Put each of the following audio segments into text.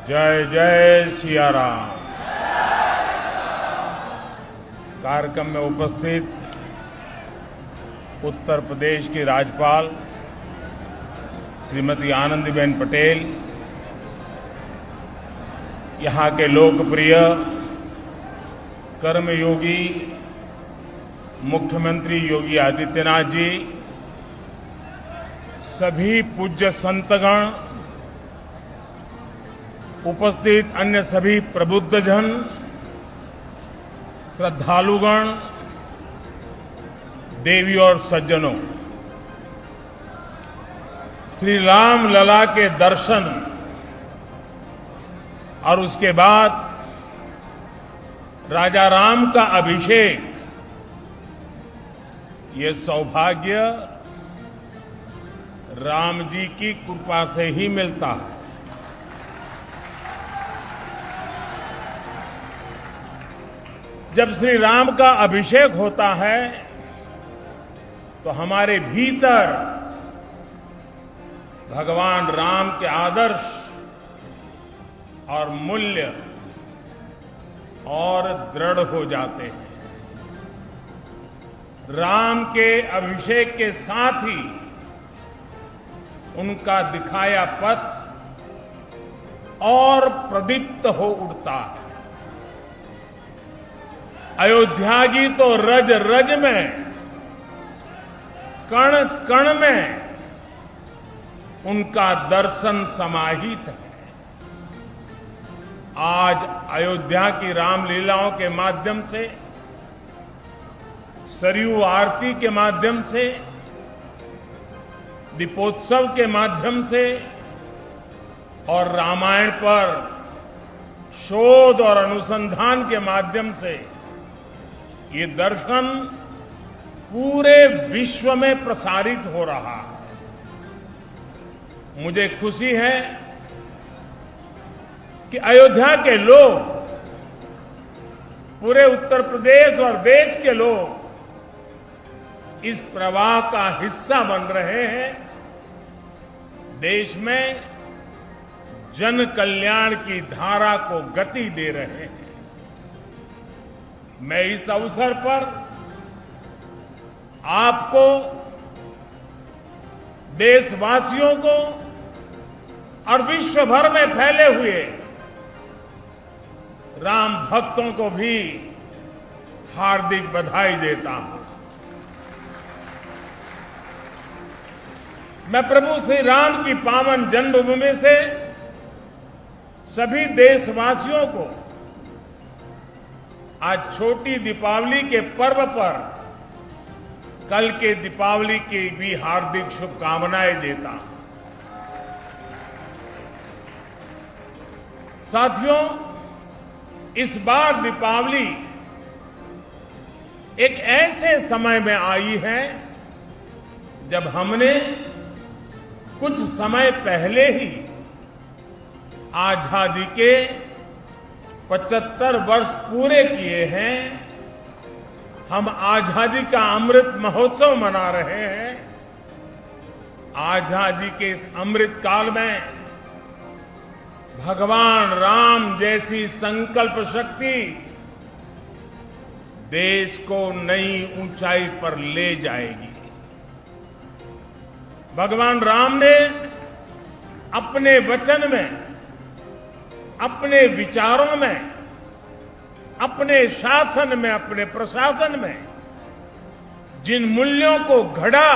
जय जय सिया राम। कार्यक्रम में उपस्थित उत्तर प्रदेश की राज्यपाल श्रीमती आनंदीबेन पटेल, यहां के लोकप्रिय कर्मयोगी मुख्यमंत्री योगी आदित्यनाथ जी, सभी पूज्य संतगण, उपस्थित अन्य सभी प्रबुद्धजन, श्रद्धालुगण, देवी और सज्जनों, श्री राम लला के दर्शन और उसके बाद राजा राम का अभिषेक, ये सौभाग्य राम जी की कृपा से ही मिलता है। जब श्री राम का अभिषेक होता है तो हमारे भीतर भगवान राम के आदर्श और मूल्य और दृढ़ हो जाते हैं। राम के अभिषेक के साथ ही उनका दिखाया पथ और प्रदीप्त हो उठता है। अयोध्या की तो रज रज में, कण कण में उनका दर्शन समाहित है। आज अयोध्या की रामलीलाओं के माध्यम से, सरयू आरती के माध्यम से, दीपोत्सव के माध्यम से और रामायण पर शोध और अनुसंधान के माध्यम से ये दर्शन पूरे विश्व में प्रसारित हो रहा है। मुझे खुशी है कि अयोध्या के लोग, पूरे उत्तर प्रदेश और देश के लोग इस प्रवाह का हिस्सा बन रहे हैं। देश में जन कल्याण की धारा को गति दे रहे हैं। मैं इस अवसर पर आपको, देशवासियों को और विश्व भर में फैले हुए राम भक्तों को भी हार्दिक बधाई देता हूं। मैं प्रभु श्री राम की पावन जन्मभूमि से सभी देशवासियों को आज छोटी दीपावली के पर्व पर कल के दीपावली की भी हार्दिक शुभकामनाएं देता हूं। साथियों, इस बार दीपावली एक ऐसे समय में आई है जब हमने कुछ समय पहले ही आजादी के 75 वर्ष पूरे किए हैं। हम आजादी का अमृत महोत्सव मना रहे हैं। आजादी के इस अमृत काल में भगवान राम जैसी संकल्प शक्ति देश को नई ऊंचाई पर ले जाएगी। भगवान राम ने अपने वचन में, अपने विचारों में, अपने शासन में, अपने प्रशासन में जिन मूल्यों को घड़ा,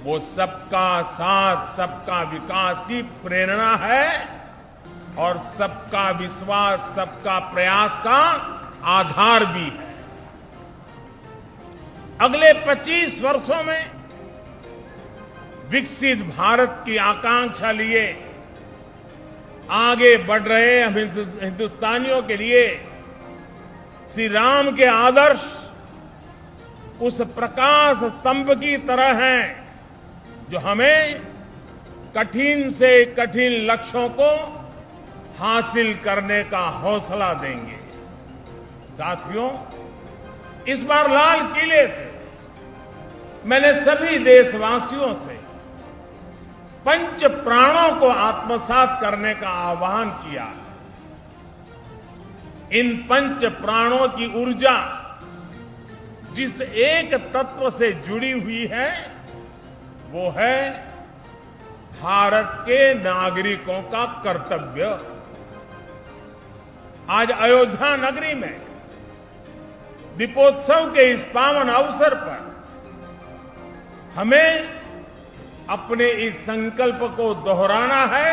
वो सबका साथ, सबका विकास की प्रेरणा है और सबका विश्वास, सबका प्रयास का आधार भी है। अगले 25 वर्षों में विकसित भारत की आकांक्षा लिए आगे बढ़ रहे हम हिंदुस्तानियों के लिए श्री राम के आदर्श उस प्रकाश स्तंभ की तरह हैं जो हमें कठिन से कठिन लक्ष्यों को हासिल करने का हौसला देंगे। साथियों, इस बार लाल किले से मैंने सभी देशवासियों से पंच प्राणों को आत्मसात करने का आह्वान किया। इन पंच प्राणों की ऊर्जा जिस एक तत्व से जुड़ी हुई है वो है भारत के नागरिकों का कर्तव्य। आज अयोध्या नगरी में दीपोत्सव के इस पावन अवसर पर हमें अपने इस संकल्प को दोहराना है।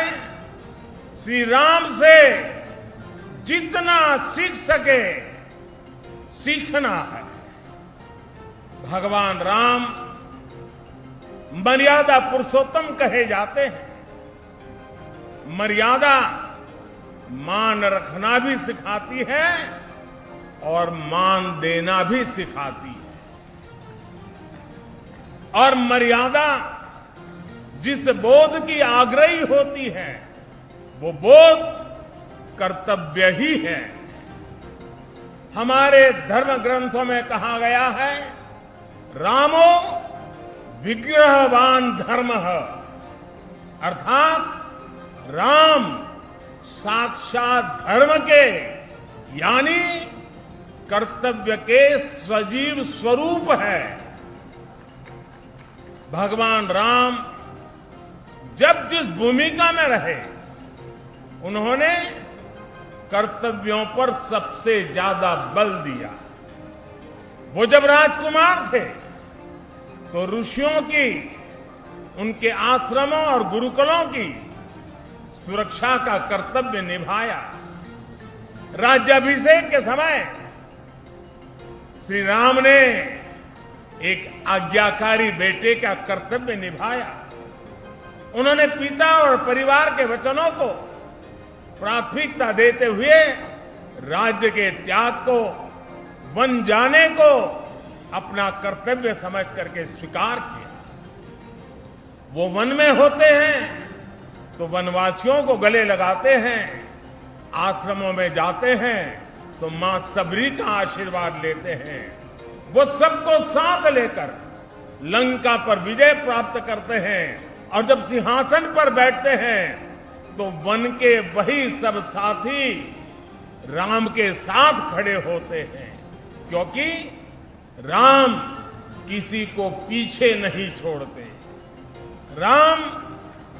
श्री राम से जितना सीख सके सीखना है। भगवान राम मर्यादा पुरुषोत्तम कहे जाते हैं। मर्यादा मान रखना भी सिखाती है और मान देना भी सिखाती है। और मर्यादा जिस बोध की आग्रही होती है वो बोध कर्तव्य ही है। हमारे धर्म ग्रंथों में कहा गया है, रामो विग्रहवान धर्मः, अर्थात राम साक्षात धर्म के यानी कर्तव्य के सजीव स्वरूप है। भगवान राम जब जिस भूमिका में रहे उन्होंने कर्तव्यों पर सबसे ज्यादा बल दिया। वो जब राजकुमार थे तो ऋषियों की, उनके आश्रमों और गुरुकुलों की सुरक्षा का कर्तव्य निभाया। राज्याभिषेक के समय श्री राम ने एक आज्ञाकारी बेटे का कर्तव्य निभाया। उन्होंने पिता और परिवार के वचनों को प्राथमिकता देते हुए राज्य के त्याग को, वन जाने को अपना कर्तव्य समझ करके स्वीकार किया। वो वन में होते हैं तो वनवासियों को गले लगाते हैं, आश्रमों में जाते हैं तो मां सबरी का आशीर्वाद लेते हैं। वो सबको साथ लेकर लंका पर विजय प्राप्त करते हैं और जब सिंहासन पर बैठते हैं तो वन के वही सब साथी राम के साथ खड़े होते हैं, क्योंकि राम किसी को पीछे नहीं छोड़ते। राम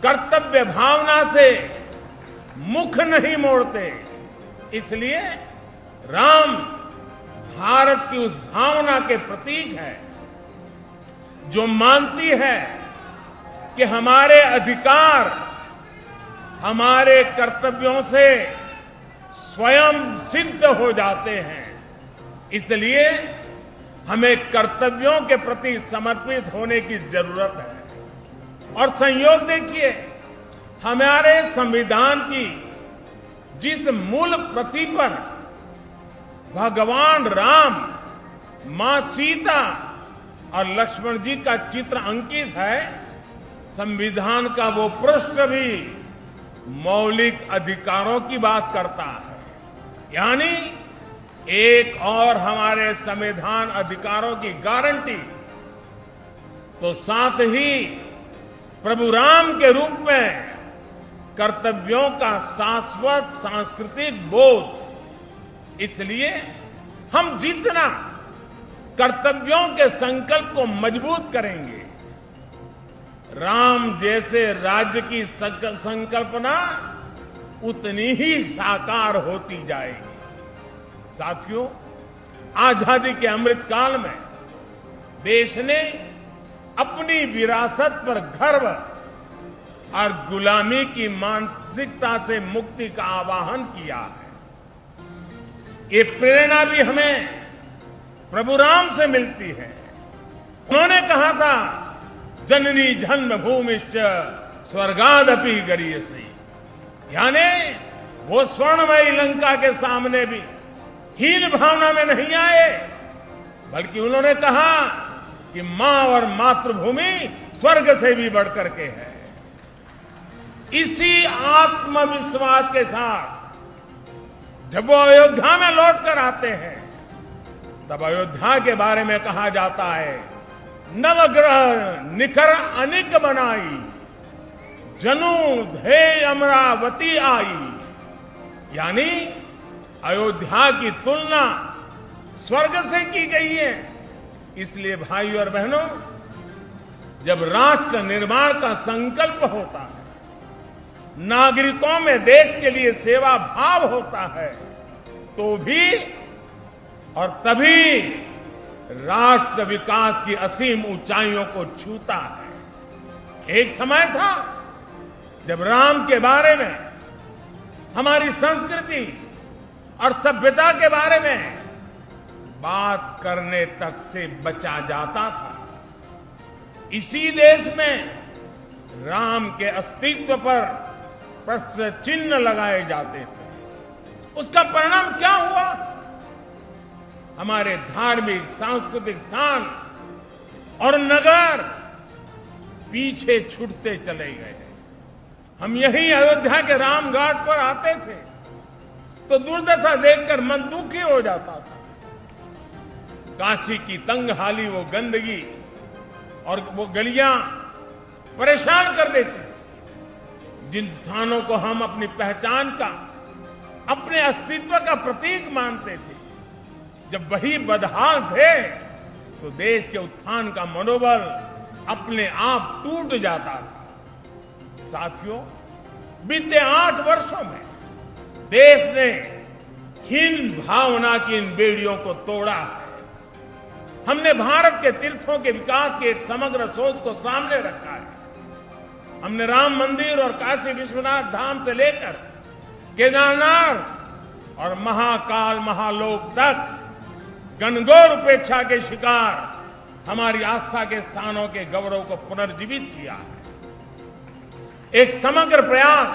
कर्तव्य भावना से मुख नहीं मोड़ते। इसलिए राम भारत की उस भावना के प्रतीक है जो मानती है कि हमारे अधिकार हमारे कर्तव्यों से स्वयं सिद्ध हो जाते हैं। इसलिए हमें कर्तव्यों के प्रति समर्पित होने की जरूरत है। और संयोग देखिए, हमारे संविधान की जिस मूल प्रति पर भगवान राम, मां सीता और लक्ष्मण जी का चित्र अंकित है, संविधान का वो पृष्ठ भी मौलिक अधिकारों की बात करता है। यानी एक और हमारे संविधान अधिकारों की गारंटी, तो साथ ही प्रभु राम के रूप में कर्तव्यों का शाश्वत सांस्कृतिक बोध। इसलिए हम जितना कर्तव्यों के संकल्प को मजबूत करेंगे, राम जैसे राज्य की संकल्पना उतनी ही साकार होती जाएगी। साथियों, आजादी के अमृत काल में देश ने अपनी विरासत पर गर्व और गुलामी की मानसिकता से मुक्ति का आह्वान किया है। ये प्रेरणा भी हमें प्रभु राम से मिलती है। उन्होंने कहा था, जननी जन्मभूमिश्च स्वर्गादपि गरीयसी। यानी वो स्वर्णमयी लंका के सामने भी हीन भावना में नहीं आए, बल्कि उन्होंने कहा कि मां और मातृभूमि स्वर्ग से भी बढ़कर के है। इसी आत्मविश्वास के साथ जब वो अयोध्या में लौट कर आते हैं, तब अयोध्या के बारे में कहा जाता है, नवग्रह निखर अनिक बनाई, जनु धे अमरावती आई, यानी अयोध्या की तुलना स्वर्ग से की गई है। इसलिए भाइयों और बहनों, जब राष्ट्र निर्माण का संकल्प होता है, नागरिकों में देश के लिए सेवा भाव होता है, तो भी और तभी राष्ट्र विकास की असीम ऊंचाइयों को छूता है। एक समय था जब राम के बारे में, हमारी संस्कृति और सभ्यता के बारे में बात करने तक से बचा जाता था। इसी देश में राम के अस्तित्व पर प्रश्न चिन्ह लगाए जाते थे। उसका परिणाम क्या हुआ? हमारे धार्मिक, सांस्कृतिक स्थान और नगर पीछे छूटते चले गए। हम यही अयोध्या के रामघाट पर आते थे तो दुर्दशा देखकर मन दुखी हो जाता था। काशी की तंगहाली, वो गंदगी और वो गलियां परेशान कर देती। जिन स्थानों को हम अपनी पहचान का, अपने अस्तित्व का प्रतीक मानते थे, जब वही बदहाल थे तो देश के उत्थान का मनोबल अपने आप टूट जाता था। साथियों, बीते 8 वर्षों में देश ने हीन भावना की इन बेड़ियों को तोड़ा है। हमने भारत के तीर्थों के विकास की एक समग्र सोच को सामने रखा है। हमने राम मंदिर और काशी विश्वनाथ धाम से लेकर केदारनाथ और महाकाल महालोक तक घनघोर उपेक्षा के शिकार हमारी आस्था के स्थानों के गौरव को पुनर्जीवित किया है। एक समग्र प्रयास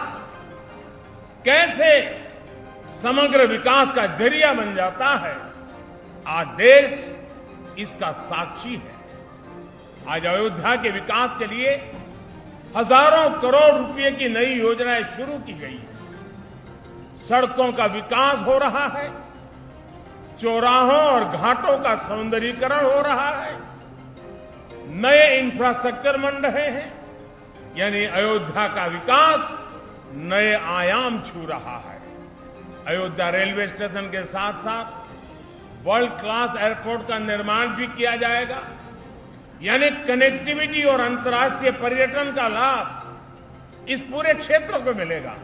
कैसे समग्र विकास का जरिया बन जाता है, आज देश इसका साक्षी है। आज अयोध्या के विकास के लिए हजारों करोड़ रुपए की नई योजनाएं शुरू की गई हैं। सड़कों का विकास हो रहा है, चौराहों और घाटों का सौंदर्यीकरण हो रहा है, नए इंफ्रास्ट्रक्चर बन रहे हैं, यानी अयोध्या का विकास नए आयाम छू रहा है। अयोध्या रेलवे स्टेशन के साथ साथ वर्ल्ड क्लास एयरपोर्ट का निर्माण भी किया जाएगा, यानी कनेक्टिविटी और अंतर्राष्ट्रीय पर्यटन का लाभ इस पूरे क्षेत्र को मिलेगा।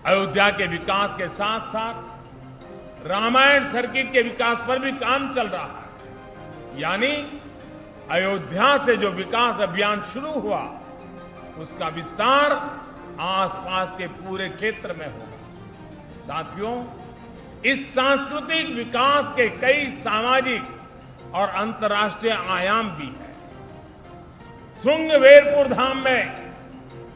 अयोध्या के विकास के साथ साथ रामायण सर्किट के विकास पर भी काम चल रहा है, यानी अयोध्या से जो विकास अभियान शुरू हुआ उसका विस्तार आसपास के पूरे क्षेत्र में होगा। साथियों, इस सांस्कृतिक विकास के कई सामाजिक और अंतर्राष्ट्रीय आयाम भी हैं। श्रृंगवेरपुर धाम में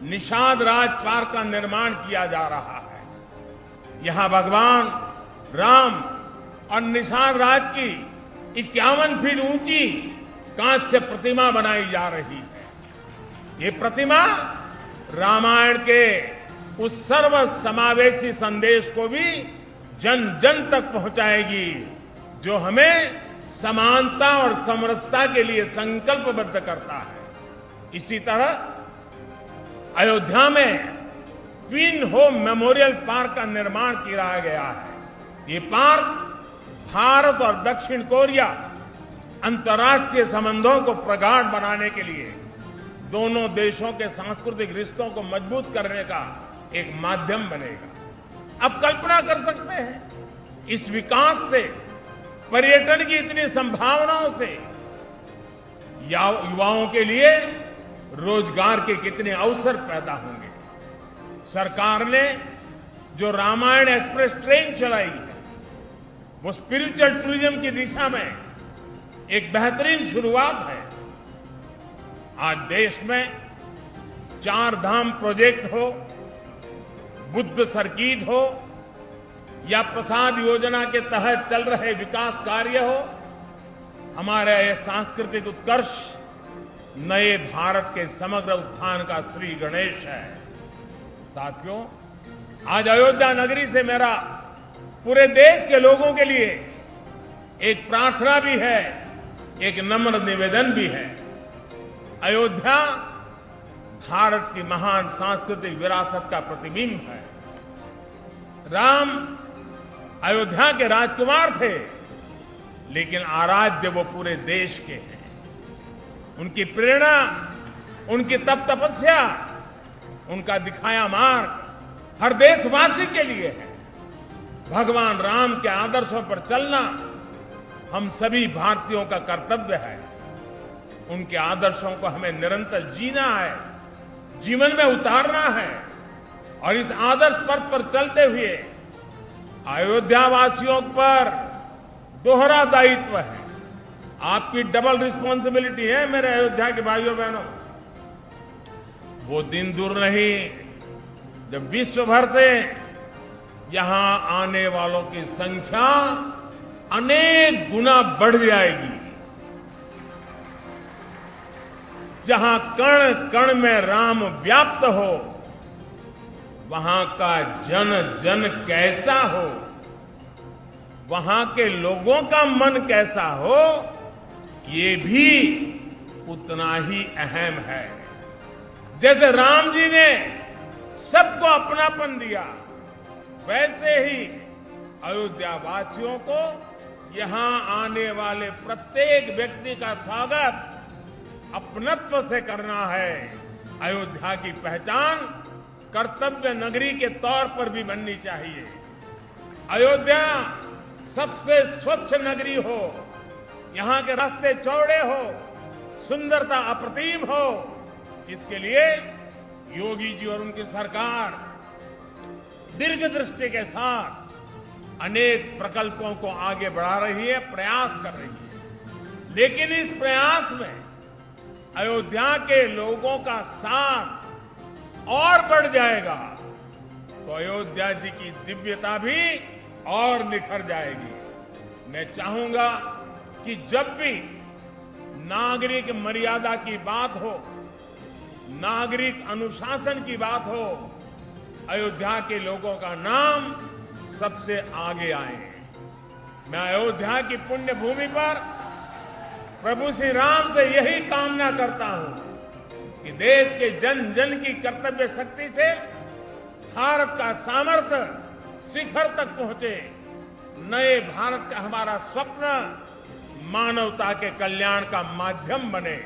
निषाद राज पार्क का निर्माण किया जा रहा है। यहां भगवान राम और निषाद राज की 51 फीट ऊंची कांस्य प्रतिमा बनाई जा रही है। ये प्रतिमा रामायण के उस सर्व समावेशी संदेश को भी जन जन तक पहुंचाएगी जो हमें समानता और समरसता के लिए संकल्पबद्ध करता है। इसी तरह अयोध्या में ट्विन होम मेमोरियल पार्क का निर्माण किया गया है। ये पार्क भारत और दक्षिण कोरिया अंतर्राष्ट्रीय संबंधों को प्रगाढ़ बनाने के लिए दोनों देशों के सांस्कृतिक रिश्तों को मजबूत करने का एक माध्यम बनेगा। अब कल्पना कर सकते हैं इस विकास से, पर्यटन की इतनी संभावनाओं से युवाओं के लिए रोजगार के कितने अवसर पैदा होंगे। सरकार ने जो रामायण एक्सप्रेस ट्रेन चलाई है वो स्पिरिचुअल टूरिज्म की दिशा में एक बेहतरीन शुरुआत है। आज देश में 4 धाम प्रोजेक्ट हो, बुद्ध सर्किट हो या प्रसाद योजना के तहत चल रहे विकास कार्य हो, हमारा यह सांस्कृतिक उत्कर्ष नए भारत के समग्र उत्थान का श्री गणेश है। साथियों, आज अयोध्या नगरी से मेरा पूरे देश के लोगों के लिए एक प्रार्थना भी है, एक नम्र निवेदन भी है। अयोध्या भारत की महान सांस्कृतिक विरासत का प्रतिबिंब है। राम अयोध्या के राजकुमार थे, लेकिन आराध्य वो पूरे देश के हैं। उनकी प्रेरणा, उनकी तपस्या, उनका दिखाया मार्ग हर देशवासी के लिए है। भगवान राम के आदर्शों पर चलना हम सभी भारतीयों का कर्तव्य है। उनके आदर्शों को हमें निरंतर जीना है, जीवन में उतारना है और इस आदर्श पथ पर चलते हुए अयोध्या वासियों पर दोहरा दायित्व है। आपकी डबल रिस्पॉन्सिबिलिटी है मेरे अयोध्या के भाइयों बहनों। वो दिन दूर नहीं जब विश्व भर से यहां आने वालों की संख्या अनेक गुना बढ़ जाएगी। जहां कण कण में राम व्याप्त हो, वहां का जन जन कैसा हो, वहां के लोगों का मन कैसा हो, ये भी उतना ही अहम है। जैसे राम जी ने सबको अपनापन दिया, वैसे ही अयोध्या वासियों को यहां आने वाले प्रत्येक व्यक्ति का स्वागत अपनत्व से करना है। अयोध्या की पहचान कर्तव्य नगरी के तौर पर भी बननी चाहिए। अयोध्या सबसे स्वच्छ नगरी हो, यहां के रास्ते चौड़े हो, सुंदरता अप्रतिम हो, इसके लिए योगी जी और उनकी सरकार दीर्घ दृष्टि के साथ अनेक प्रकल्पों को आगे बढ़ा रही है, प्रयास कर रही है। लेकिन इस प्रयास में अयोध्या के लोगों का साथ और बढ़ जाएगा तो अयोध्या जी की दिव्यता भी और निखर जाएगी। मैं चाहूंगा कि जब भी नागरिक मर्यादा की बात हो, नागरिक अनुशासन की बात हो, अयोध्या के लोगों का नाम सबसे आगे आए। मैं अयोध्या की पुण्य भूमि पर प्रभु श्री राम से यही कामना करता हूं कि देश के जन जन की कर्तव्य शक्ति से भारत का सामर्थ्य शिखर तक पहुंचे। नए भारत का हमारा स्वप्न मानवता के कल्याण का माध्यम बने।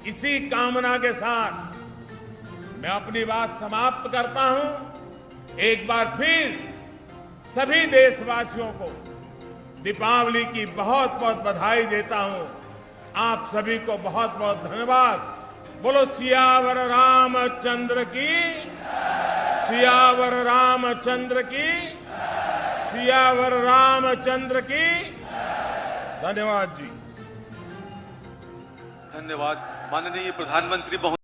इसी कामना के साथ मैं अपनी बात समाप्त करता हूं। एक बार फिर सभी देशवासियों को दीपावली की बहुत बहुत बधाई देता हूं। आप सभी को बहुत बहुत धन्यवाद। बोलो सियावर रामचंद्र की, सियावर रामचंद्र की, सियावर रामचंद्र की। धन्यवाद जी। धन्यवाद माननीय प्रधानमंत्री महोदय।